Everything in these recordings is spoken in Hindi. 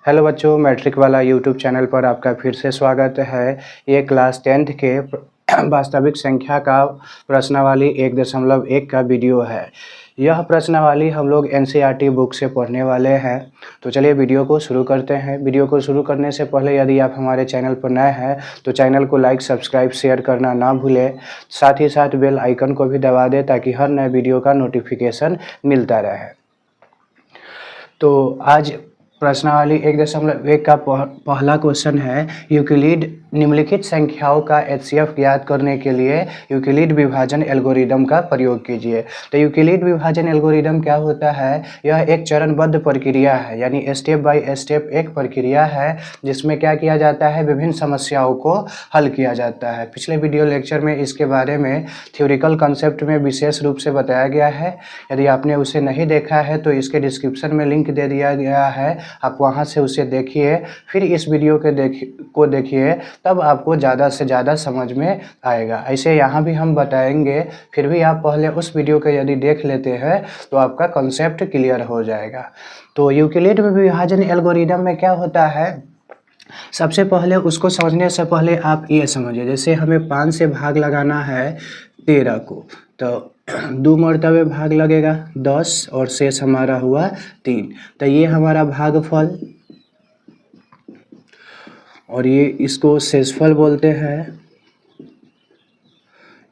हेलो बच्चों, मैट्रिक वाला यूट्यूब चैनल पर आपका फिर से स्वागत है। ये क्लास 10th के वास्तविक संख्या का प्रश्नावली 1.1 का वीडियो है। यह प्रश्नावली हम लोग NCERT बुक से पढ़ने वाले हैं। तो चलिए वीडियो को शुरू करते हैं। वीडियो को शुरू करने से पहले यदि आप हमारे चैनल पर नए हैं तो चैनल को लाइक, सब्सक्राइब, शेयर करना ना भूलें। साथ ही साथ बेल आइकन को भी दबा दें ताकि हर नए वीडियो का नोटिफिकेशन मिलता रहे। तो आज प्रश्नावली 1.1 का पहला क्वेश्चन है, यूक्लिड निम्नलिखित संख्याओं का HCF ज्ञात करने के लिए यूक्लिड विभाजन एल्गोरिदम का प्रयोग कीजिए। तो यूक्लिड विभाजन एल्गोरिदम क्या होता है? यह एक चरणबद्ध प्रक्रिया है, यानी स्टेप बाय स्टेप एक प्रक्रिया है जिसमें क्या किया जाता है, विभिन्न समस्याओं को हल किया जाता है। पिछले वीडियो लेक्चर में इसके बारे में थ्योरिकल कंसेप्ट में विशेष रूप से बताया गया है। यदि आपने उसे नहीं देखा है तो इसके डिस्क्रिप्शन में लिंक दे दिया गया है, आप वहां से उसे देखिए, फिर इस वीडियो को देखिए, तब आपको ज़्यादा से ज़्यादा समझ में आएगा। ऐसे यहाँ भी हम बताएंगे, फिर भी आप पहले उस वीडियो को यदि देख लेते हैं तो आपका कॉन्सेप्ट क्लियर हो जाएगा। तो यूक्लिड विभाजन एल्गोरिदम में क्या होता है, सबसे पहले उसको समझने से पहले आप ये समझिए, जैसे हमें 5 से भाग लगाना है 13 को, तो 2 मरतबे भाग लगेगा 10 और शेष हमारा हुआ 3। तो ये हमारा भागफल, और ये इसको शेषफल बोलते हैं,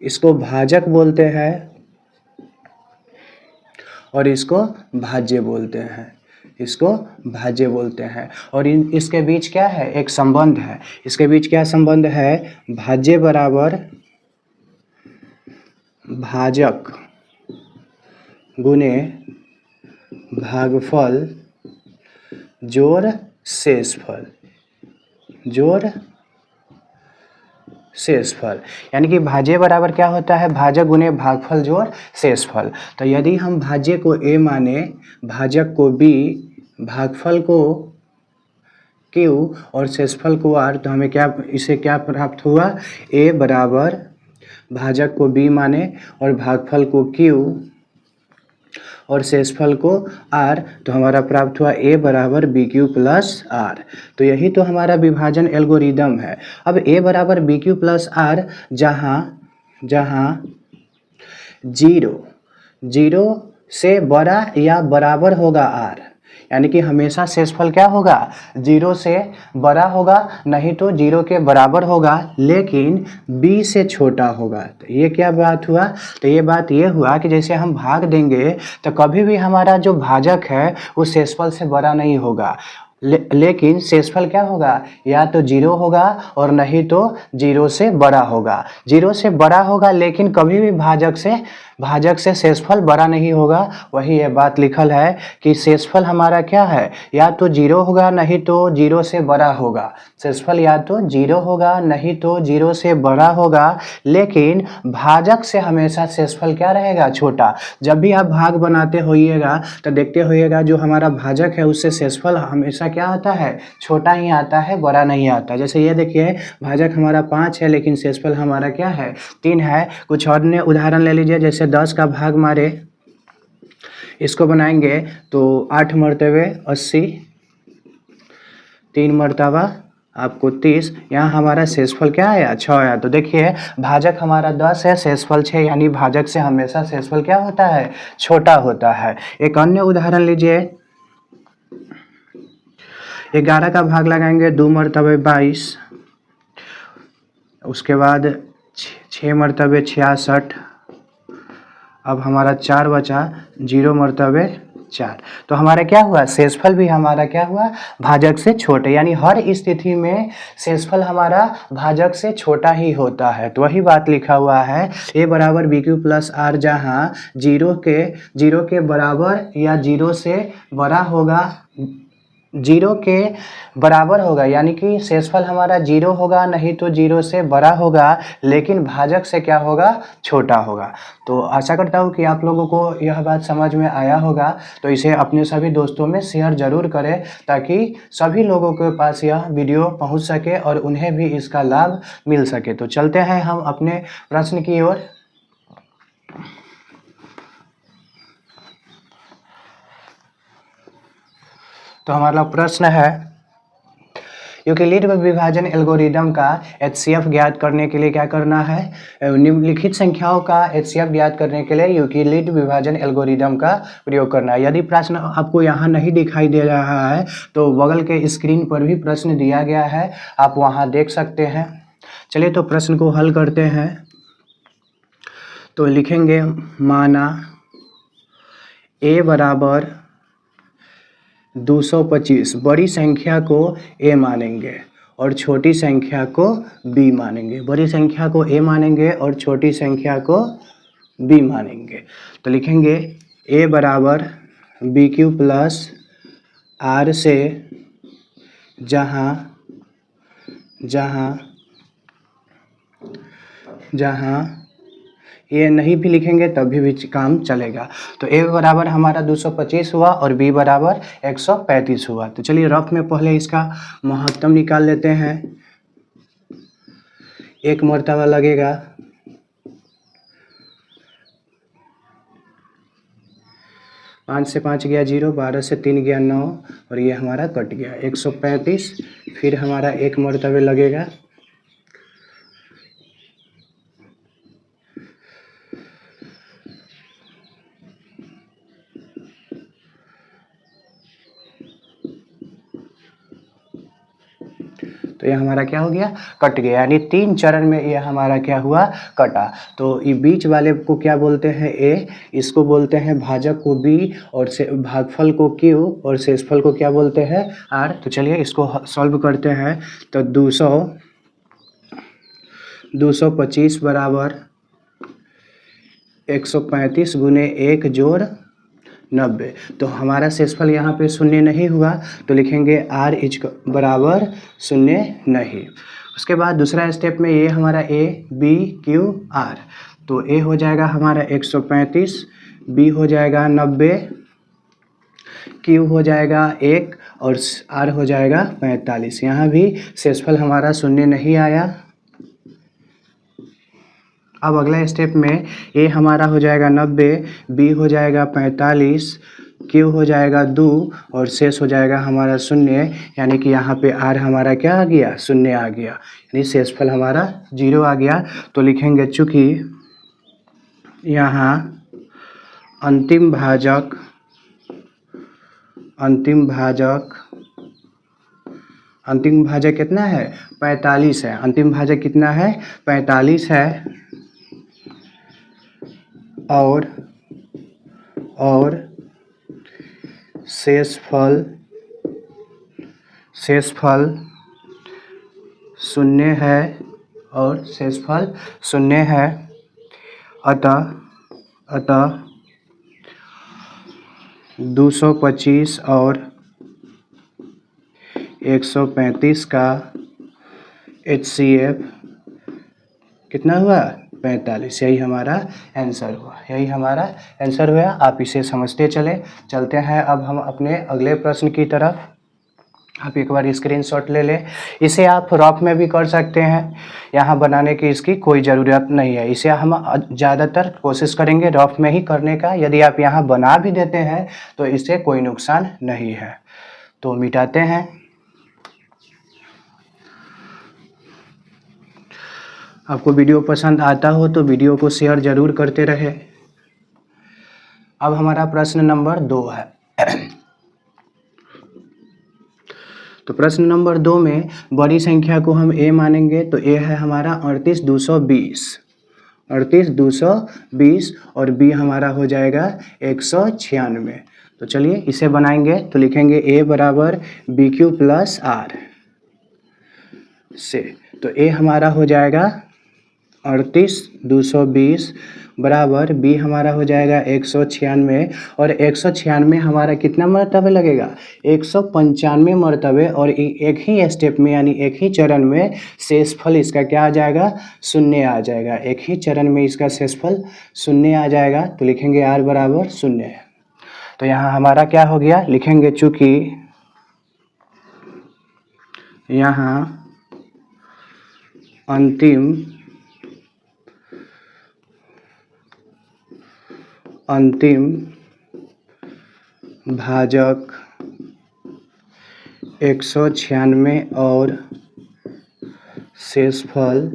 इसको भाजक बोलते हैं और इसको भाज्य बोलते हैं, इसको भाज्य बोलते हैं। और इसके बीच क्या है, एक संबंध है। इसके बीच क्या संबंध है, भाज्य बराबर भाजक गुने भागफल जोड़ शेषफल, जोड़ शेषफल। यानी कि भाज्य बराबर क्या होता है, भाजक गुने भागफल जोड़ शेषफल। तो यदि हम भाज्य को A माने, भाजक को B, भागफल को Q और शेषफल को R, तो हमें क्या, इसे क्या प्राप्त हुआ, A बराबर भाजक को B माने और भागफल को Q और शेषफल को R, तो हमारा प्राप्त हुआ A बराबर BQ प्लस R। तो यही तो हमारा विभाजन एल्गोरिदम है। अब A बराबर BQ प्लस R जहाँ 0 से बड़ा या बराबर होगा R, यानी कि हमेशा शेषफल क्या होगा, 0 से बड़ा होगा, नहीं तो 0 के बराबर होगा, लेकिन B से छोटा होगा। तो ये क्या बात हुआ, तो ये बात ये हुआ कि जैसे हम भाग देंगे तो कभी भी हमारा जो भाजक है वो शेषफल से बड़ा नहीं होगा, लेकिन शेषफल क्या होगा, या तो 0 होगा और नहीं तो 0 से बड़ा होगा। 0 से बड़ा होगा लेकिन कभी भी भाजक से शेषफल बड़ा नहीं होगा। वही ये बात लिखल है कि शेषफल हमारा क्या है, या तो 0 होगा नहीं तो 0 से बड़ा होगा। शेषफल या तो 0 होगा नहीं तो 0 से बड़ा होगा, लेकिन भाजक से हमेशा शेषफल क्या रहेगा, छोटा। जब भी आप भाग बनाते होइएगा तो देखते होइएगा जो हमारा भाजक है उससे शेषफल हमेशा क्या आता है, छोटा ही आता है, बड़ा नहीं आता। जैसे ये देखिए, भाजक हमारा 5 है लेकिन शेषफल हमारा क्या है, 3 है। कुछ और ने उदाहरण ले लीजिए, जैसे 10 का भाग मारे, इसको बनाएंगे तो 8 मरतबे 80, 3 मरतबा आपको 30, यहाँ हमारा शेषफल क्या आया, 6 आया। तो देखिए भाजक हमारा 10 है, शेषफल 6, यानी भाजक से हमेशा शेषफल क्या होता है, छोटा होता है। एक अन्य उदाहरण लीजिए, 11 का भाग लगाएंगे 2 मरतबे 22, उसके बाद 6 मरतबे 66, अब हमारा 4 बचा, 0 मरतबे 4। तो हमारा क्या हुआ, शेषफल भी हमारा क्या हुआ, भाजक से छोटे, यानी हर स्थिति में शेषफल हमारा भाजक से छोटा ही होता है। तो वही बात लिखा हुआ है, A बराबर BQ प्लस R, जहाँ 0 के बराबर या 0 से बड़ा होगा, 0 के बराबर होगा, यानी कि शेषफल हमारा 0 होगा नहीं तो 0 से बड़ा होगा, लेकिन भाजक से क्या होगा, छोटा होगा। तो आशा करता हूँ कि आप लोगों को यह बात समझ में आया होगा। तो इसे अपने सभी दोस्तों में शेयर ज़रूर करें ताकि सभी लोगों के पास यह वीडियो पहुँच सके और उन्हें भी इसका लाभ मिल सके। तो चलते हैं हम अपने प्रश्न की ओर। तो हमारा प्रश्न है, यूक्लिड विभाजन एल्गोरिदम का HCF ज्ञात करने के लिए क्या करना है, निम्नलिखित संख्याओं का HCF ज्ञात करने के लिए यूक्लिड विभाजन एल्गोरिदम का प्रयोग करना है। यदि प्रश्न आपको यहाँ नहीं दिखाई दे रहा है तो बगल के स्क्रीन पर भी प्रश्न दिया गया है, आप वहाँ देख सकते हैं। चलिए तो प्रश्न को हल करते हैं। तो लिखेंगे माना a बराबर 225, बड़ी संख्या को a मानेंगे और छोटी संख्या को b मानेंगे। बड़ी संख्या को a मानेंगे और छोटी संख्या को b मानेंगे। तो लिखेंगे a बराबर BQ प्लस R से जहाँ ये नहीं भी लिखेंगे तभी भी काम चलेगा। तो a बराबर हमारा 225 हुआ और b बराबर 135 हुआ। तो चलिए रफ में पहले इसका महत्तम निकाल लेते हैं। एक मर्तबा लगेगा 5 से 5 गया 0, 12 से 3 गया 9 और ये हमारा कट गया 135। फिर हमारा एक मर्तबे लगेगा तो ये हमारा क्या हो गया, कट गया, यानी 3 चरण में ये हमारा क्या हुआ, कटा। तो ये बीच वाले को क्या बोलते हैं a, इसको बोलते हैं भाजक को b और से भागफल को q और शेषफल को क्या बोलते हैं r। तो चलिए इसको सॉल्व करते हैं। तो 225 बराबर 135 गुने 1 जोड़ 90। तो हमारा शेषफल यहाँ पे शून्य नहीं हुआ तो लिखेंगे r इज बराबर शून्य नहीं। उसके बाद दूसरा स्टेप में ये हमारा a b q r। तो a हो जाएगा हमारा 135, b हो जाएगा 90, q हो जाएगा 1 और r हो जाएगा 45। यहाँ भी शेषफल हमारा शून्य नहीं आया। अब अगला स्टेप में a हमारा हो जाएगा 90, b हो जाएगा 45, q हो जाएगा 2 और शेष हो जाएगा हमारा शून्य, यानी कि यहाँ पे r हमारा क्या आ गया, शून्य आ गया, यानी शेषफल हमारा 0 आ गया। तो लिखेंगे चूँकि यहाँ अंतिम भाजक कितना है, 45 है। अंतिम भाजक कितना है, 45 है और शेषफल शून्य है और शेषफल शून्य है। अतः 225 और 135 का HCF कितना हुआ, 45। यही हमारा आंसर हुआ। आप इसे समझते चलते हैं। अब हम अपने अगले प्रश्न की तरफ। आप एक बार स्क्रीनशॉट ले लें। इसे आप रफ में भी कर सकते हैं, यहाँ बनाने की इसकी कोई ज़रूरत नहीं है। इसे हम ज़्यादातर कोशिश करेंगे रफ में ही करने का। यदि आप यहाँ बना भी देते हैं तो इससे कोई नुकसान नहीं है। तो मिटाते हैं। आपको वीडियो पसंद आता हो तो वीडियो को शेयर ज़रूर करते रहे। अब हमारा प्रश्न नंबर 2 है। तो प्रश्न नंबर 2 में बड़ी संख्या को हम a मानेंगे। तो a है हमारा 38,220 और b हमारा हो जाएगा 196। तो चलिए इसे बनाएंगे। तो लिखेंगे a बराबर BQ प्लस R से। तो a हमारा हो जाएगा 38,220 बराबर b हमारा हो जाएगा 196 और 196 हमारा कितना मरतबे लगेगा, 195 मरतबे। और एक ही स्टेप में यानी एक ही चरण में शेषफल इसका क्या आ जाएगा, शून्य आ जाएगा। एक ही चरण में इसका शेषफल शून्य आ जाएगा। तो लिखेंगे r बराबर 0। तो यहाँ हमारा क्या हो गया, लिखेंगे चूँकि यहाँ अंतिम भाजक 196 और शेषफल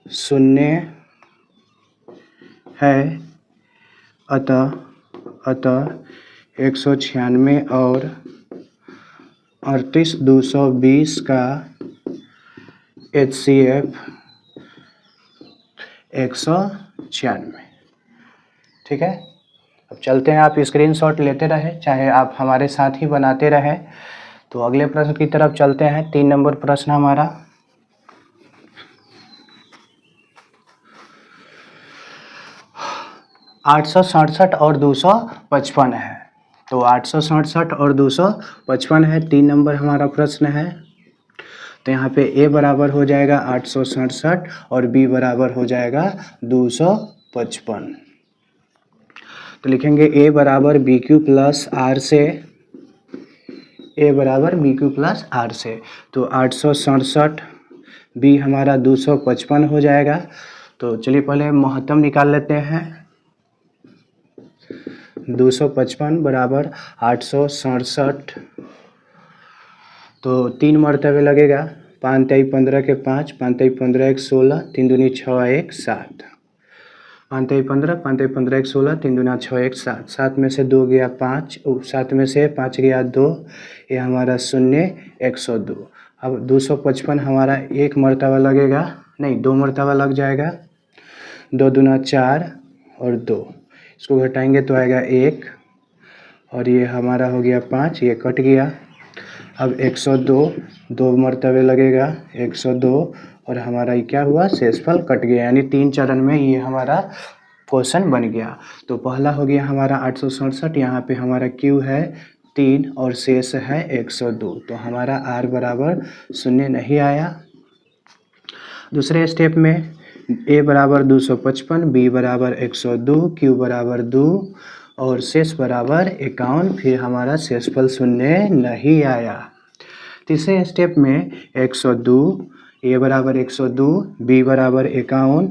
0 है, अतः 196 और 38220 का HCF 196। ठीक है, अब चलते हैं, आप स्क्रीनशॉट लेते रहे, चाहे आप हमारे साथ ही बनाते रहे। तो अगले प्रश्न की तरफ चलते हैं। 3 नंबर प्रश्न हमारा, आठ सौ सड़सठ और 255 है। तो 867 और 255 है, 3 नंबर हमारा प्रश्न है। तो यहाँ पे a बराबर हो जाएगा 867 और b बराबर हो जाएगा 255। तो लिखेंगे a बराबर बी क्यू प्लस आर से, a बराबर बी क्यू प्लस आर से। तो 867 b हमारा 255 हो जाएगा। तो चलिए पहले महत्तम निकाल लेते हैं। 255 बराबर 867, तो 3 मरतबे लगेगा। 5 तेई 15 के 5, 5 तेई 15 1 16, 3 दूनी 6 1 7, 5 तेई 15, 5 तेई 15 1 16, 3 दूना 6 1 7, 7 में से 2 गया 5, 7 में से 5 गया 2, ये हमारा 0 102। अब 255 हमारा 1 मरतबा लगेगा, नहीं 2 मरतबा लग जाएगा। 2 दूना 4 और 2, इसको घटाएंगे तो आएगा 1, और ये हमारा हो गया 5, ये कट गया। अब 102, 2 मरतबे लगेगा 102, और हमारा ये क्या हुआ, शेषफल कट गया। यानी 3 चरण में ये हमारा क्वेश्चन बन गया। तो पहला हो गया हमारा 867, यहाँ पे हमारा Q है 3 और शेष है 102, तो हमारा R बराबर 0 नहीं आया। दूसरे स्टेप में a बराबर 255, b बराबर 102, q बराबर 2 और शेष बराबर 51, फिर हमारा शेषफल 0 नहीं आया। तीसरे स्टेप में 102, a बराबर 102, b बराबर 51,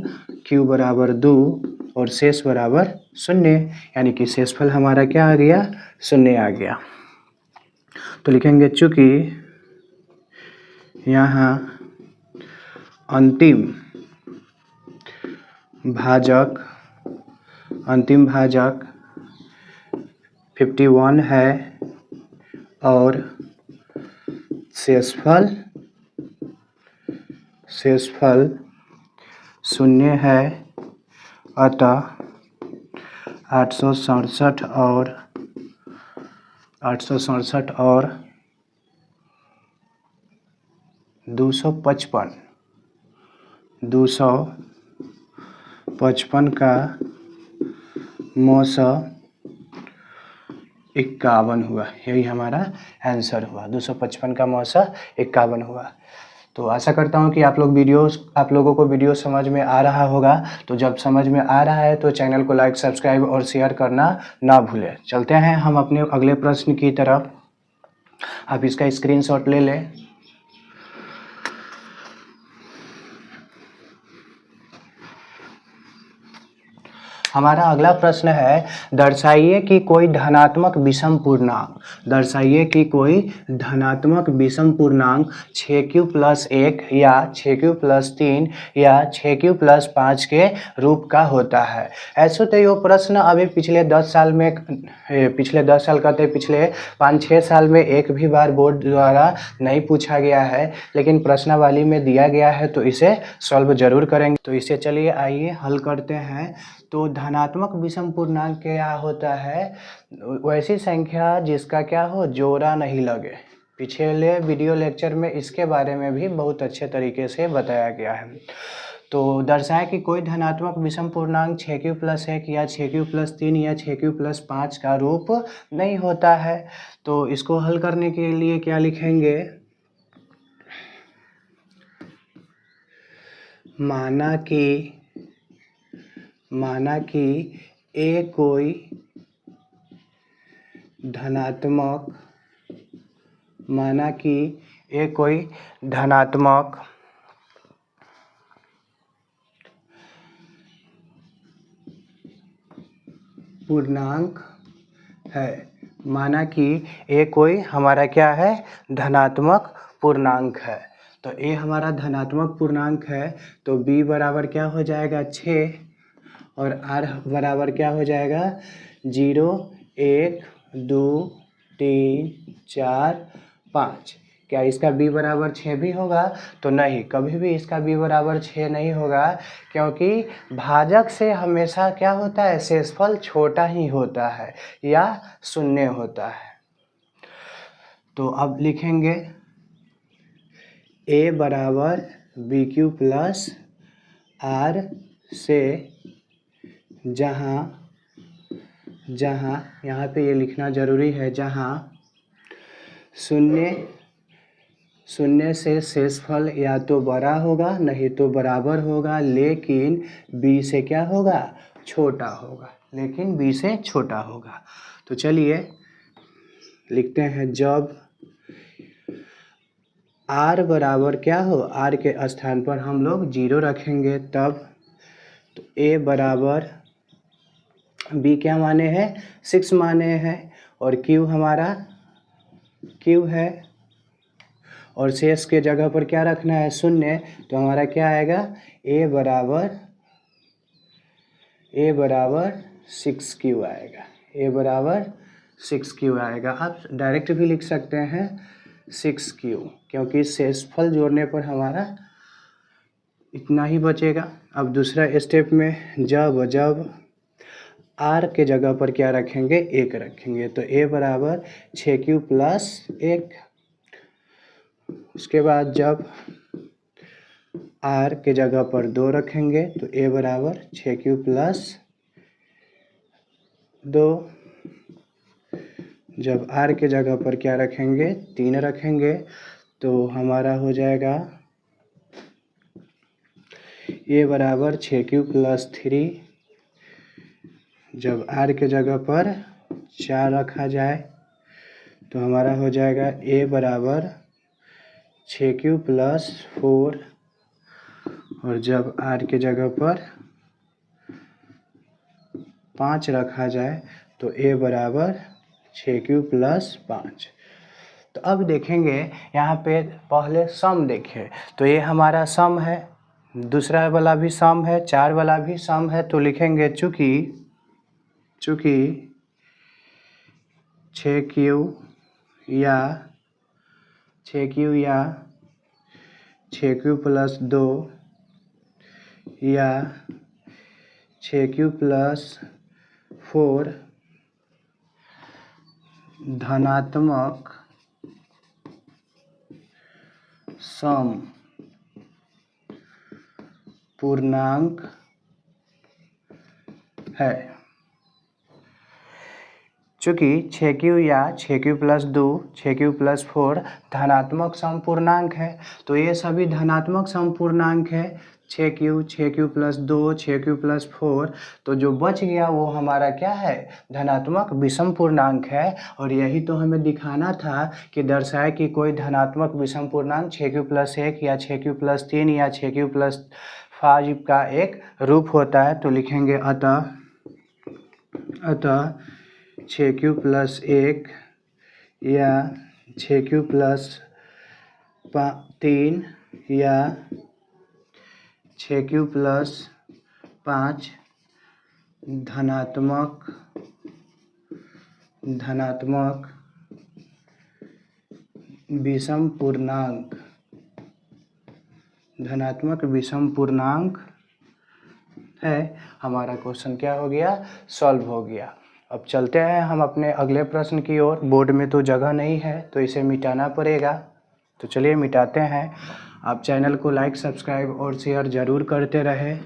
q बराबर 2 और शेष बराबर 0, यानी कि शेषफल हमारा क्या आ गया, 0 आ गया। तो लिखेंगे चूँकि यहाँ अंतिम भाजक 51 है और शेषफल 0 है, अतः 867 और 255 का मौसा 51 हुआ। यही हमारा आंसर हुआ, 255 का मौसा 51 हुआ। तो आशा करता हूँ कि आप लोगों को वीडियो समझ में आ रहा होगा। तो जब समझ में आ रहा है तो चैनल को लाइक, सब्सक्राइब और शेयर करना ना भूलें। चलते हैं हम अपने अगले प्रश्न की तरफ। आप इसका स्क्रीनशॉट ले लें। हमारा अगला प्रश्न है, दर्शाइए कि कोई धनात्मक विषम पूर्णांक, दर्शाइए कि कोई धनात्मक विषम पूर्णांक 6q प्लस 1 या 6q प्लस 3 या 6q प्लस 5 के रूप का होता है। ऐसे तो ये प्रश्न अभी पिछले 10 साल में, पिछले 10 साल कहते पिछले 5-6 साल में एक भी बार बोर्ड द्वारा नहीं पूछा गया है, लेकिन प्रश्नावली में दिया गया है, तो इसे सॉल्व जरूर करेंगे। तो इसे चलिए आइए हल करते हैं। तो धनात्मक विषम पूर्णांक क्या होता है, वैसी संख्या जिसका क्या हो, जोड़ा नहीं लगे। पिछले वीडियो लेक्चर में इसके बारे में भी बहुत अच्छे तरीके से बताया गया है। तो दर्शाए कि कोई धनात्मक विषम पूर्णांक 6q प्लस 1 या 6q प्लस 3 या 6q प्लस 5 का रूप नहीं होता है। तो इसको हल करने के लिए क्या लिखेंगे, माना कि ए कोई धनात्मक पूर्णांक है, माना कि ए कोई हमारा क्या है, धनात्मक पूर्णांक है। तो ए हमारा धनात्मक पूर्णांक है, तो बी बराबर क्या हो जाएगा 6 और आर बराबर क्या हो जाएगा 0 1 2 3 4 5। क्या इसका b बराबर 6 भी होगा? तो नहीं, कभी भी इसका b बराबर 6 नहीं होगा, क्योंकि भाजक से हमेशा क्या होता है, शेषफल छोटा ही होता है या शून्य होता है। तो अब लिखेंगे a बराबर बी क्यू प्लस आर से जहाँ यहाँ पे ये लिखना जरूरी है, जहाँ शून्य से शेषफल या तो बड़ा होगा नहीं तो बराबर होगा, लेकिन b से क्या होगा, छोटा होगा, लेकिन b से छोटा होगा। तो चलिए लिखते हैं, जब r बराबर क्या हो, r के स्थान पर हम लोग 0 रखेंगे तब। तो a बराबर b क्या माने हैं, 6 माने हैं, और q हमारा q है, और शेष के जगह पर क्या रखना है, शून्य। तो हमारा क्या आएगा, a बराबर 6q आएगा, a बराबर 6q आएगा। आप डायरेक्ट भी लिख सकते हैं 6q, क्योंकि शेषफल जोड़ने पर हमारा इतना ही बचेगा। अब दूसरा स्टेप में जब r के जगह पर क्या रखेंगे, 1 रखेंगे, तो a बराबर 6q प्लस 1। उसके बाद जब r के जगह पर 2 रखेंगे तो a बराबर 6q प्लस 2। जब r के जगह पर क्या रखेंगे, 3 रखेंगे, तो हमारा हो जाएगा a बराबर 6q प्लस 3। जब r के जगह पर 4 रखा जाए तो हमारा हो जाएगा a बराबर 6q प्लस 4, और जब r के जगह पर 5 रखा जाए तो a बराबर 6q प्लस 5। तो अब देखेंगे यहाँ पे, पहले सम देखें, तो ये हमारा सम है, दूसरा वाला भी सम है, 4 वाला भी सम है। तो लिखेंगे चूँकि 6q या 6q प्लस 2 या 6q प्लस 4 धनात्मक सम पूर्णांक है। चूँकि 6q या 6q प्लस 2 6q प्लस 4 धनात्मक समपूर्णांक है, तो ये सभी धनात्मक समपूर्णांक है, 6q प्लस 2 6q प्लस 4। तो जो बच गया वो हमारा क्या है, धनात्मक विषम पूर्णांक है। और यही तो हमें दिखाना था कि दर्शाए कि कोई धनात्मक विषम पूर्णांक 6q प्लस 1 या 6q प्लस 3 या 6q प्लस 5 का एक रूप होता है। तो लिखेंगे अतः 6q प्लस 1 या 6q प्लस 3 या 6q प्लस 5 धनात्मक विषम पूर्णांक है। हमारा क्वेश्चन क्या हो गया, सॉल्व हो गया। अब चलते हैं हम अपने अगले प्रश्न की ओर। बोर्ड में तो जगह नहीं है तो इसे मिटाना पड़ेगा, तो चलिए मिटाते हैं। आप चैनल को लाइक सब्सक्राइब और शेयर ज़रूर करते रहें।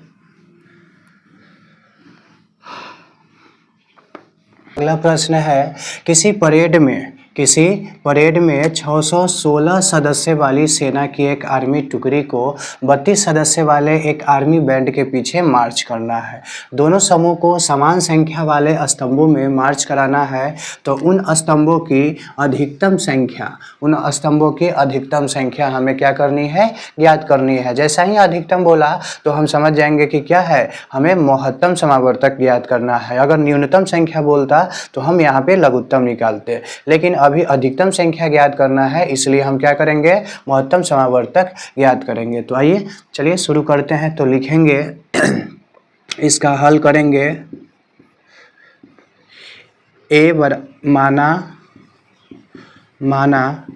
अगला प्रश्न है, किसी परेड में किसी परेड में 616 सदस्य वाली सेना की एक आर्मी टुकड़ी को 32 सदस्य वाले एक आर्मी बैंड के पीछे मार्च करना है। दोनों समूह को समान संख्या वाले स्तंभों में मार्च कराना है। तो उन स्तंभों की अधिकतम संख्या हमें क्या करनी है, ज्ञात करनी है। जैसा ही अधिकतम बोला तो हम समझ जाएंगे कि क्या है, हमें महत्तम समावर्तक ज्ञात करना है। अगर न्यूनतम संख्या बोलता तो हम यहाँ पे लघुत्तम निकालते, लेकिन अभी अधिकतम संख्या ज्ञात करना है, इसलिए हम क्या करेंगे, महत्तम समावर्तक ज्ञात करेंगे। तो आइए चलिए शुरू करते हैं। तो लिखेंगे इसका हल करेंगे। माना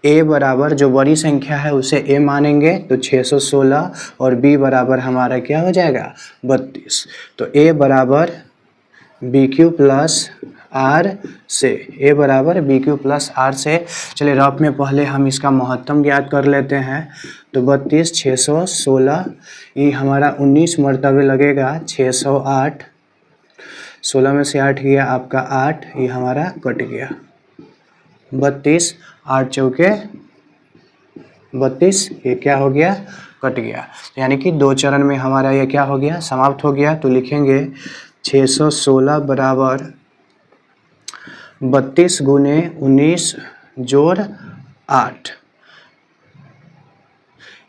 a बराबर जो बड़ी संख्या है उसे a मानेंगे तो 616 और b बराबर हमारा क्या हो जाएगा 32। तो a बराबर BQ प्लस R से, a बराबर BQ प्लस R से। चलिए रफ में पहले हम इसका महत्तम ज्ञात कर लेते हैं। तो 32 616 ये हमारा 19 मरतबे लगेगा 608, 16 में से 8 गया आपका 8, ये हमारा कट गया 32, 8 चौके 32, ये क्या हो गया, कट गया। यानी कि 2 चरण में हमारा ये क्या हो गया, समाप्त हो गया। तो लिखेंगे 616 बराबर 32 गुने 19 जोड़ 8।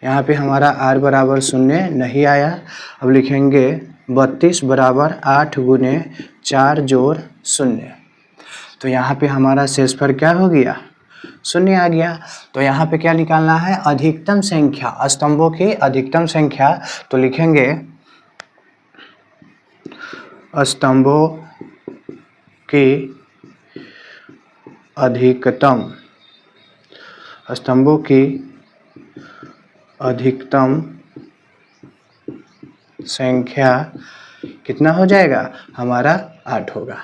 यहाँ पे हमारा r बराबर 0 नहीं आया। अब लिखेंगे 32 बराबर 8 गुने 4 जोड़ 0। तो यहाँ पे हमारा शेषफल क्या हो गया, 0 आ गया। तो यहाँ पे क्या निकालना है, अधिकतम संख्या, स्तंभों की अधिकतम संख्या। तो लिखेंगे स्तंभों की अधिकतम संख्या कितना हो जाएगा, हमारा 8 होगा।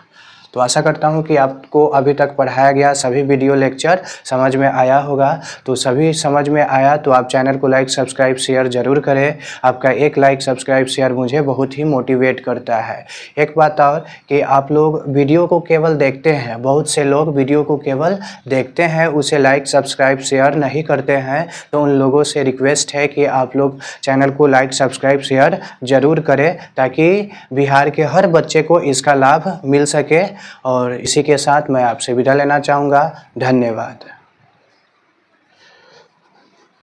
तो आशा करता हूँ कि आपको अभी तक पढ़ाया गया सभी वीडियो लेक्चर समझ में आया होगा। तो सभी समझ में आया तो आप चैनल को लाइक सब्सक्राइब शेयर ज़रूर करें। आपका एक लाइक सब्सक्राइब शेयर मुझे बहुत ही मोटिवेट करता है। एक बात और कि आप लोग वीडियो को केवल देखते हैं, बहुत से लोग वीडियो को केवल देखते हैं, उसे लाइक सब्सक्राइब शेयर नहीं करते हैं। तो उन लोगों से रिक्वेस्ट है कि आप लोग चैनल को लाइक सब्सक्राइब शेयर ज़रूर करें, ताकि बिहार के हर बच्चे को इसका लाभ मिल सके। और इसी के साथ मैं आपसे विदा लेना चाहूँगा। धन्यवाद।